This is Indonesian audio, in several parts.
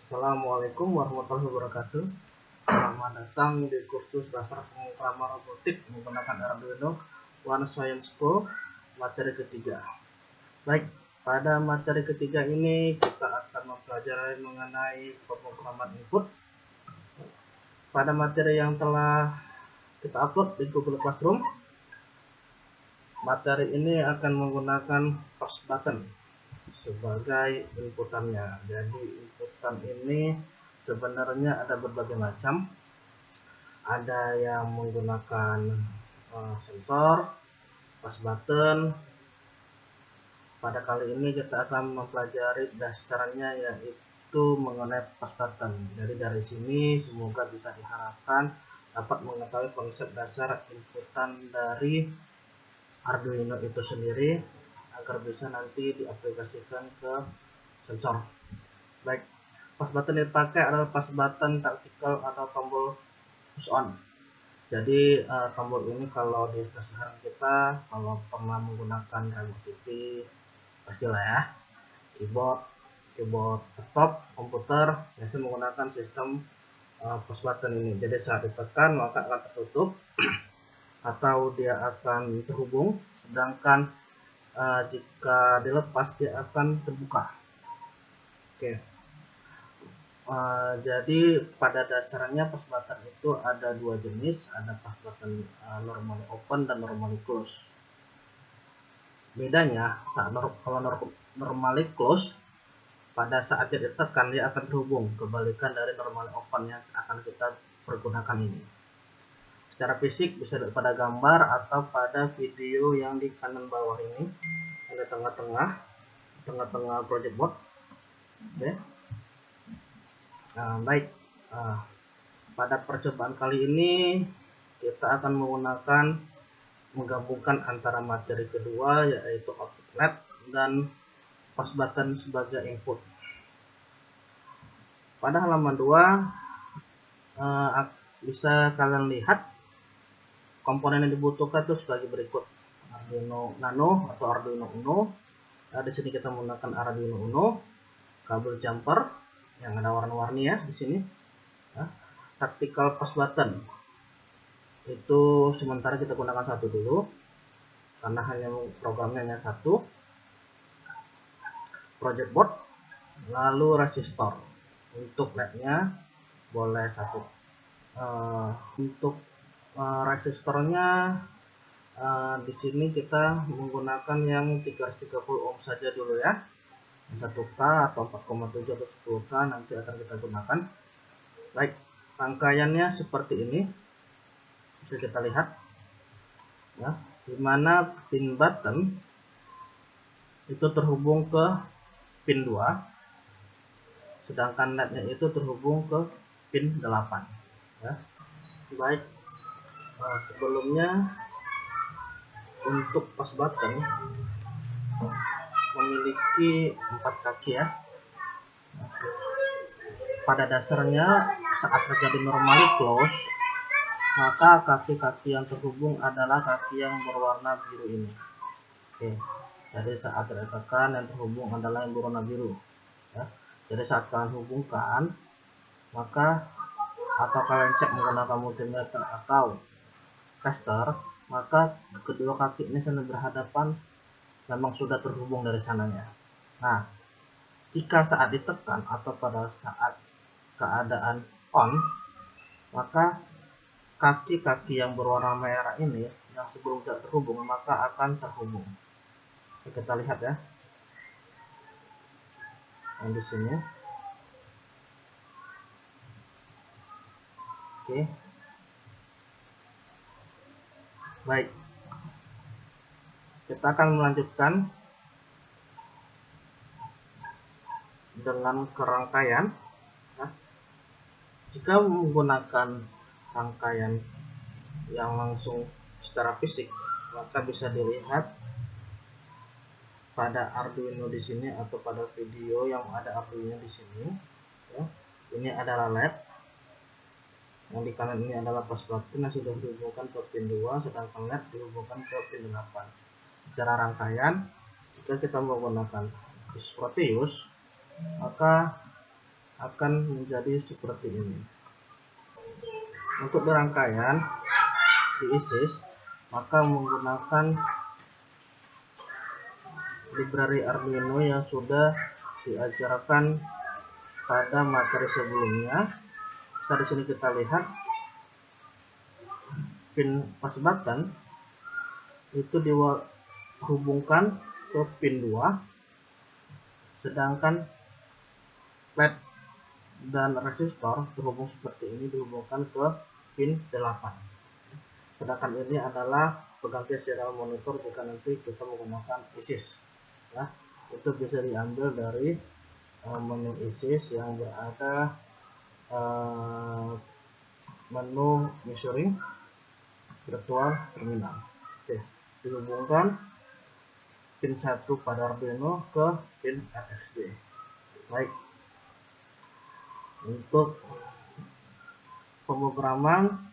Assalamualaikum warahmatullahi wabarakatuh. Selamat datang di kursus dasar pemrograman robotik menggunakan Arduino One Science Pro materi ketiga. Baik, pada materi ketiga ini kita akan mempelajari mengenai pemrograman input. Pada materi yang telah kita upload di Google Classroom, materi ini akan menggunakan push button sebagai inputannya. Jadi inputan ini sebenarnya ada berbagai macam. Ada yang menggunakan sensor, push button. Pada kali ini kita akan mempelajari dasarnya, yaitu mengenai push button. Jadi dari sini semoga bisa diharapkan dapat mengetahui konsep dasar inputan dari Arduino itu sendiri agar bisa nanti diaplikasikan ke sensor. Baik, push button yang dipakai adalah push button taktikal atau tombol push on. Jadi tombol ini kalau di keseharian kita, kalau pernah menggunakan remote TV, pastilah ya, keyboard laptop, komputer biasanya menggunakan sistem push button ini. Jadi saat ditekan maka akan tertutup atau dia akan terhubung, sedangkan jika dilepas dia akan terbuka. Oke. Jadi pada dasarnya push button itu ada dua jenis, ada push button normally open dan normally close. Bedanya kalau normally close, pada saat dia ditekan dia akan terhubung, kebalikan dari normally open yang akan kita pergunakan ini. Secara fisik bisa pada gambar atau pada video yang di kanan bawah ini, ada tengah-tengah project board. Oke. Baik, pada percobaan kali ini kita akan menggabungkan antara materi kedua, yaitu output LED dan push button sebagai input. Pada halaman 2 bisa kalian lihat komponen yang dibutuhkan itu sebagai berikut: Arduino Nano atau Arduino Uno. Di sini kita menggunakan Arduino Uno, kabel jumper yang ada warna-warni ya di sini. Tactical push button itu sementara kita gunakan satu dulu karena hanya programnya hanya satu. Project board, lalu resistor. Untuk LED-nya boleh satu. Untuk resistornya di sini kita menggunakan yang 330 ohm saja dulu ya. 1K atau 4,7 atau 10K nanti akan kita gunakan. Baik, rangkaiannya seperti ini. Bisa kita lihat ya, dimana pin button itu terhubung ke pin 2, sedangkan LED-nya itu terhubung ke pin 8 ya. Baik, sebelumnya untuk push button memiliki 4 kaki ya. Pada dasarnya saat terjadi normally close, maka kaki-kaki yang terhubung adalah kaki yang berwarna biru ini. Oke, jadi saat ditekan yang terhubung adalah yang berwarna biru ya. Jadi saat kalian hubungkan, maka atau kalian cek menggunakan multimeter atau tester, maka kedua kaki ini saling berhadapan, memang sudah terhubung dari sananya. Nah, jika saat ditekan atau pada saat keadaan on, maka kaki-kaki yang berwarna merah ini yang sebelum tidak terhubung maka akan terhubung. Kita lihat ya, yang di sini. Oke. Baik, kita akan melanjutkan dengan kerangkaian. Jika menggunakan rangkaian yang langsung secara fisik, maka bisa dilihat pada Arduino di sini atau pada video yang ada Arduino di sini ya. Ini adalah LED, yang di kanan ini adalah push button yang sudah dihubungkan ke pin 2, sedangkan LED dihubungkan ke pin 8. Secara rangkaian, jika kita menggunakan disk Proteus, maka akan menjadi seperti ini. Untuk rangkaian di ISIS, maka menggunakan library Arduino yang sudah diajarkan pada materi sebelumnya. Di sini kita lihat pin push button itu dihubungkan ke pin 2, sedangkan LED dan resistor terhubung seperti ini dihubungkan ke pin 8. Sedangkan ini adalah pengganti serial monitor jika nanti kita menggunakan ISIS. Ya, itu bisa diambil dari menu ISIS yang berada menu measuring virtual terminal. Oke, dihubungkan pin 1 pada Arduino ke pin RSD. Baik, untuk pemrograman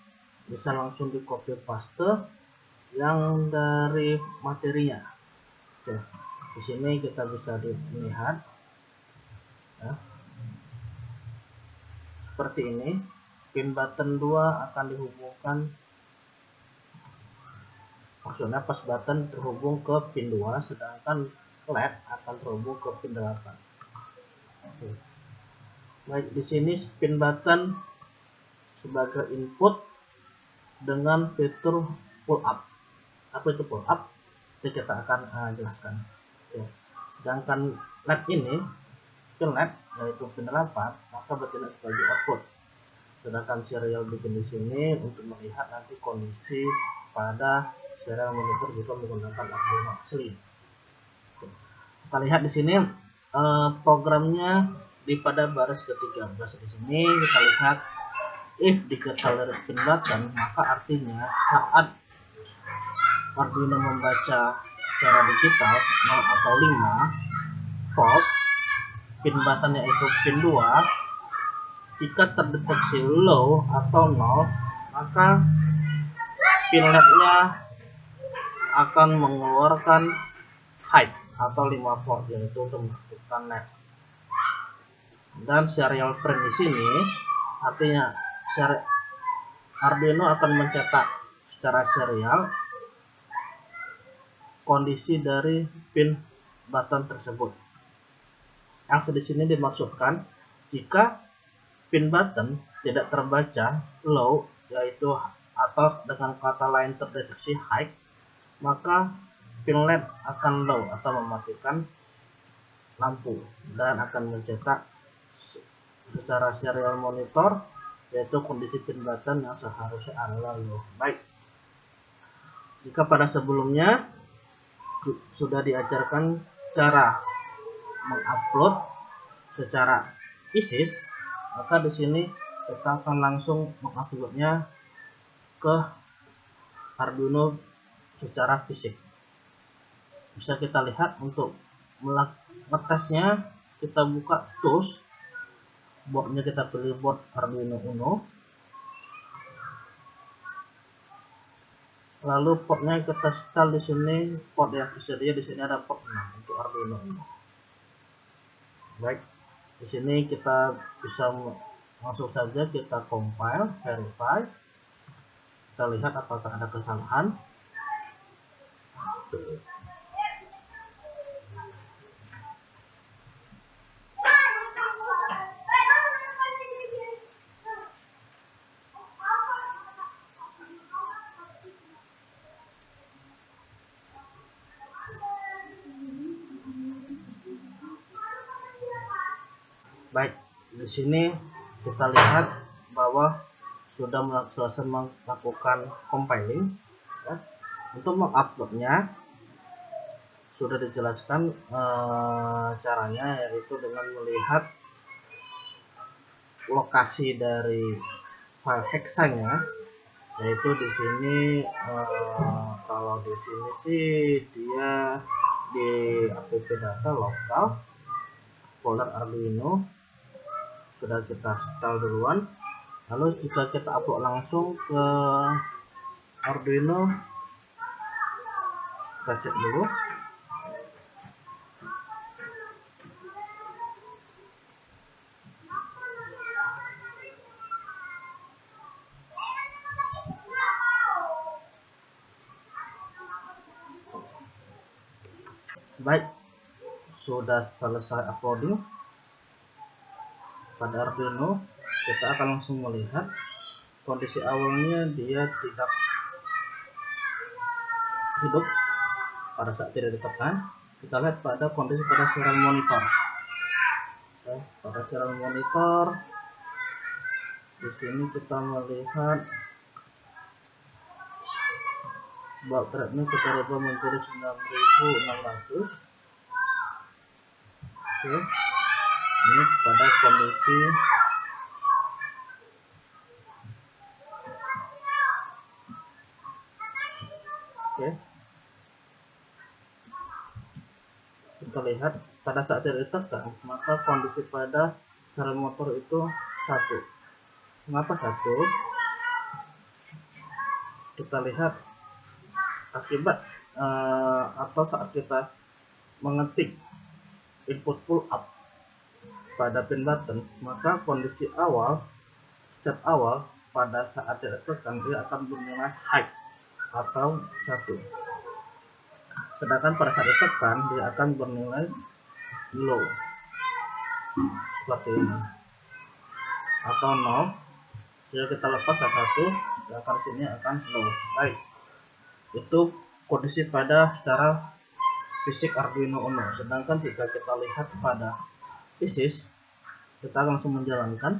bisa langsung di copy paste yang dari materinya. Oke, di sini kita bisa dilihat ya, seperti ini. Pin button 2 akan dihubungkan, maksudnya push button terhubung ke pin 2, sedangkan LED akan terhubung ke pin 8. Oke. Baik, di sini pin button sebagai input dengan fitur pull up. Apa itu pull up? Itu kita akan jelaskan. Oke. Sedangkan LED ini, pin LED yaitu pin 8, maka bertindak sebagai output. Sedangkan serial bikin di sini untuk melihat nanti kondisi pada serial monitor jika menggunakan Arduino asli. Kita lihat di sini programnya di pada baris ke-13. Di sini kita lihat if diketahui pin button, maka artinya saat Arduino membaca secara digital 0 atau 5 volt, pin button yaitu pin 2, jika terdeteksi low atau 0, maka pin LED-nya akan mengeluarkan high atau 5 volt, yaitu untuk mengaktifkan LED. Dan serial print di sini artinya Arduino akan mencetak secara serial kondisi dari pin button tersebut. Yang di sini dimaksudkan jika pin button tidak terbaca low, yaitu atau dengan kata lain terdeteksi high, maka pin LED akan low atau mematikan lampu dan akan mencetak secara serial monitor yaitu kondisi pin button yang seharusnya adalah low. Baik, jika pada sebelumnya sudah diajarkan cara mengupload secara ISIS, maka di sini kita akan langsung menguploadnya ke Arduino secara fisik. Bisa kita lihat untuk ngetesnya, kita buka tools, boardnya kita pilih board Arduino Uno, lalu portnya kita setel di sini, port yang tersedia di sini ada port 6 untuk Arduino Uno. Baik, di sini kita bisa langsung saja kita compile, verify, kita lihat apakah ada kesalahan. Baik, di sini kita lihat bahwa sudah selesai melakukan compiling. Ya. Untuk menguploadnya sudah dijelaskan caranya, yaitu dengan melihat lokasi dari file hexanya, yaitu di sini kalau di sini sih dia di app data lokal folder Arduino sudah kita setel duluan. Lalu jika kita upload langsung ke Arduino, kita cek dulu. Baik, sudah selesai uploading pada Arduino. Kita akan langsung melihat kondisi awalnya dia tidak hidup pada saat tidak ditekan. Kita lihat pada kondisi pada serial monitor. Pada serial monitor di sini kita melihat baut rate-nya kita rubah menjadi 9600. Oke, ini pada kondisi kita lihat pada saat tidak ditekan, maka kondisi pada serial motor itu 1. Mengapa 1? Kita lihat akibat atau saat kita mengetik input pull up pada pin button, maka kondisi awal, step awal pada saat tidak ditekan dia akan bernilai high atau 1. Sedangkan pada saat ditekan dia akan bernilai low seperti ini atau 0. Jika kita lepas satu, akan sini akan low. Baik, itu kondisi pada secara fisik Arduino Uno. Sedangkan jika kita lihat pada ISIS, kita langsung menjalankan.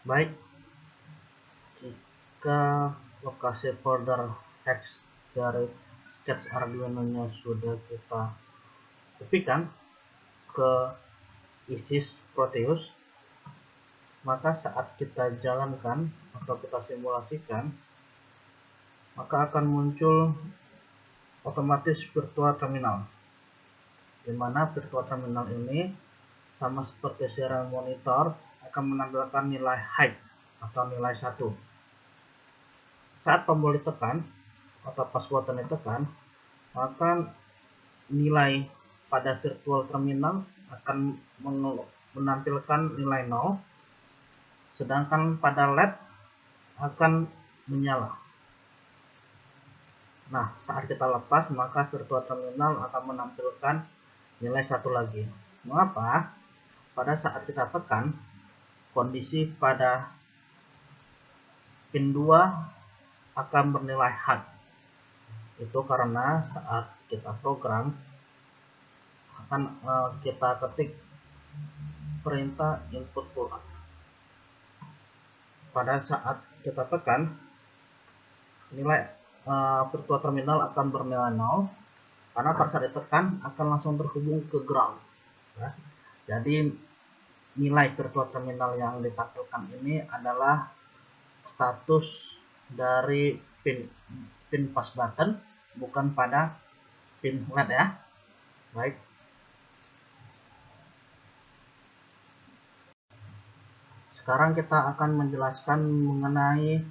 Baik, jika lokasi folder hex dari sketch Arduino-nya sudah kita kopikan ke ISIS Proteus, maka saat kita jalankan atau kita simulasikan, maka akan muncul otomatis virtual terminal, di mana virtual terminal ini sama seperti serial monitor akan menampilkan nilai high atau nilai 1. Saat tombol ditekan atau push button ditekan, maka nilai pada virtual terminal akan menampilkan nilai 0, sedangkan pada LED akan menyala. Nah, saat kita lepas, maka virtual terminal akan menampilkan nilai 1 lagi. Mengapa? Pada saat kita tekan, kondisi pada pin 2 akan bernilai high. Itu karena saat kita program akan kita ketik perintah input pull up. Pada saat kita tekan, nilai virtual terminal akan bernilai 0, karena pada saat ditekan akan langsung terhubung ke ground. Ya. Jadi nilai virtual terminal yang ditampilkan ini adalah status dari pin push button, bukan pada pin LED ya. Baik. Sekarang kita akan menjelaskan mengenai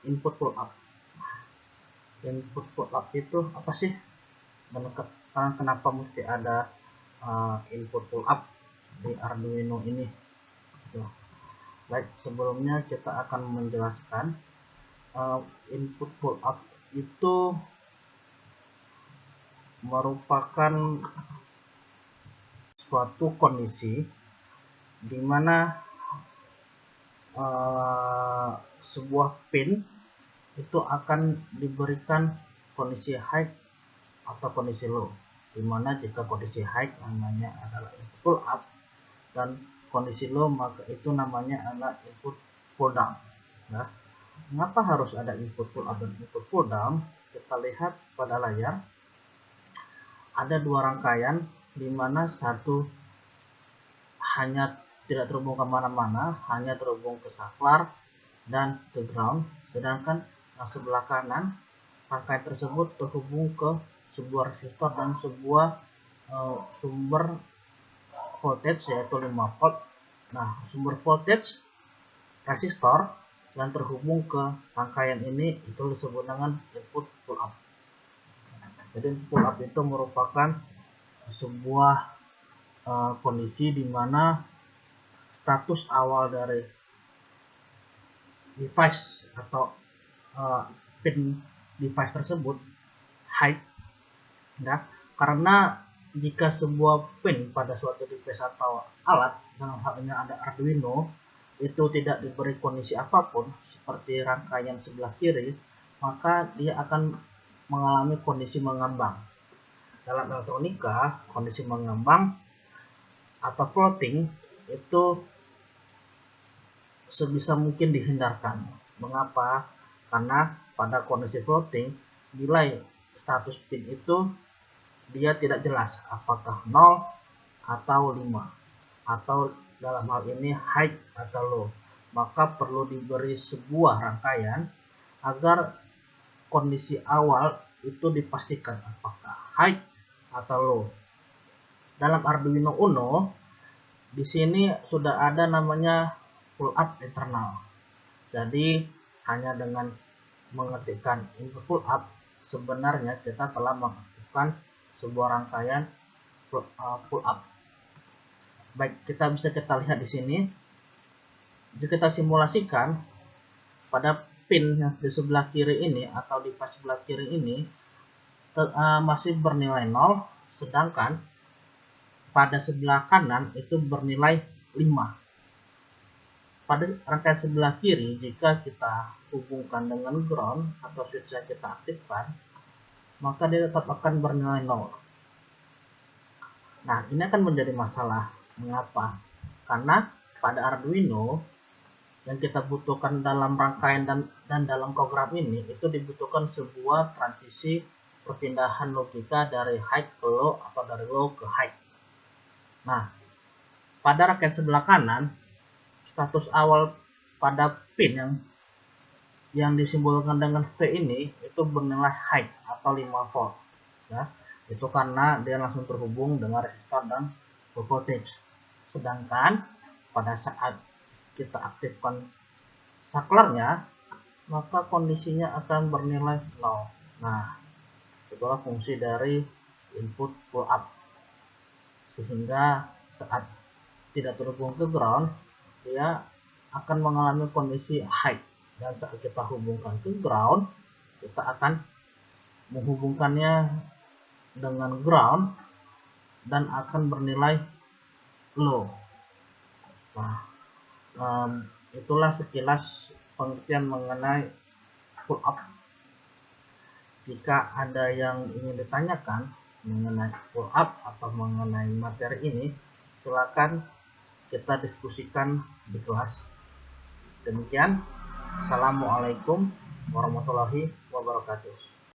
input pull up. Input pull up itu apa sih? Dan kenapa mesti ada input pull up di Arduino ini? Baik, sebelumnya kita akan menjelaskan input pull up itu merupakan suatu kondisi di mana sebuah pin itu akan diberikan kondisi high atau kondisi low, di mana jika kondisi high namanya adalah input pull up dan kondisi low maka itu namanya adalah input pull down. Nah, Mengapa harus ada input pull up dan input pull down? Kita lihat pada layar, ada dua rangkaian di mana satu hanya tidak terhubung kemana-mana, hanya terhubung ke saklar dan ke ground, sedangkan yang sebelah kanan rangkaian tersebut terhubung ke sebuah resistor dan sebuah sumber voltage yaitu 5 volt. Nah, sumber voltage resistor yang terhubung ke rangkaian ini itu disebut dengan input pull up. Jadi pull up itu merupakan sebuah kondisi di mana status awal dari device atau pin device tersebut high, ya, karena jika sebuah pin pada suatu device atau alat, dalam hal ini ada Arduino, itu tidak diberi kondisi apapun seperti rangkaian sebelah kiri, maka dia akan mengalami kondisi mengambang. Dalam elektronika, kondisi mengambang atau floating itu sebisa mungkin dihindarkan. Mengapa? Karena pada kondisi floating, nilai status pin itu dia tidak jelas apakah 0 atau 5 atau dalam hal ini high atau low. Maka perlu diberi sebuah rangkaian agar kondisi awal itu dipastikan apakah high atau low. Dalam Arduino Uno di sini sudah ada namanya pull up internal. Jadi hanya dengan mengetikkan input pull up, sebenarnya kita telah mengaktifkan sebuah rangkaian pull up. Baik, kita lihat di sini. Jika kita simulasikan pada pin yang di sebelah kiri ini atau di device sebelah kiri ini masih bernilai 0, sedangkan pada sebelah kanan itu bernilai 5. Pada rangkaian sebelah kiri, jika kita hubungkan dengan ground atau switch yang kita aktifkan, maka dia tetap akan bernilai 0. Nah, ini akan menjadi masalah. Mengapa? Karena pada Arduino yang kita butuhkan dalam rangkaian dan dalam program ini itu dibutuhkan sebuah transisi perpindahan logika dari high ke low atau dari low ke high. Nah, pada rangkaian sebelah kanan, status awal pada pin yang disimbolkan dengan V ini itu bernilai high atau 5 volt, ya. Itu karena dia langsung terhubung dengan resistor dan voltage. Sedangkan pada saat kita aktifkan saklarnya, maka kondisinya akan bernilai 0. Nah, itulah fungsi dari input pull up, sehingga saat tidak terhubung ke ground, dia akan mengalami kondisi high, dan saat kita hubungkan ke ground, kita akan menghubungkannya dengan ground dan akan bernilai low. Nah, itulah sekilas pengertian mengenai pull up. Jika ada yang ingin ditanyakan mengenai pull up atau mengenai materi ini, silakan kita diskusikan di kelas. Demikian, assalamualaikum warahmatullahi wabarakatuh.